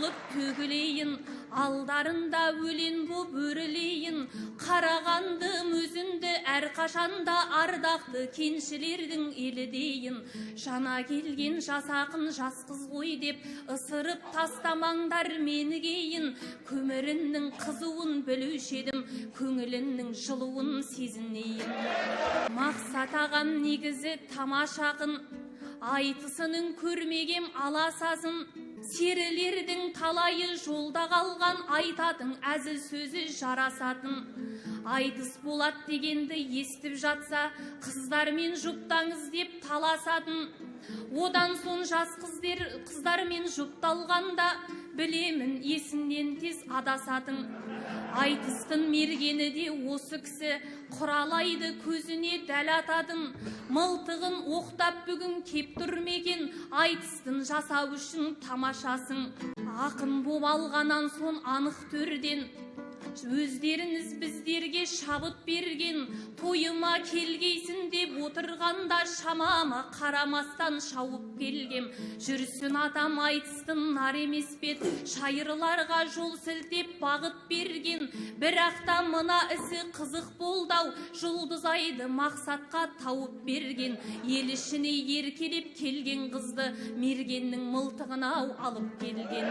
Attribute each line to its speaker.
Speaker 1: болып төгілейін, алдарында өлен боп өрілейін. Қарағандым өзінді әрқашанда ардақты кеншілердің елі дейін. Жана келген жас ақын жас қыз ғой деп ысырып тастамаңдар мені кейін. Көмірінің қызуын білуші едім, көңілінің жылуын сезінейін. Мақсат ағам негізі тамашақын, айтысының көрмегем аласазын. Серілердің талайы жолда қалған, айтатын әзіл сөзі жарасатын. Айтыс болат дегенді естіп жатса, қыздармен жұптаңыз деп таласатын. Одан сон жас қыздармен жұпталғанда, білемін есіңнен тез адасатын. Айтыстың мергені де осы кісі, құралайды көзіне дәл атадың. Мылтығын оқтап бүгін кеп тұрмеген, айтыстың жасау үшін тамашасын. Ақын боп алғанан сон анық төрден, өздеріңіз біздерге шабыт берген. Тойыма келгейсін деп отырғанда, шамама қарамастан шауып келгем. Жүрсін атам айтыстың нар емес бет, шайырларға жол сілтеп бағыт берген. Бірақта мына ісі қызық болдау, жұлдыз айды мақсатқа тауып берген. Ел ішіне еркелеп келген қызды, мергеннің мылтығын алып келген.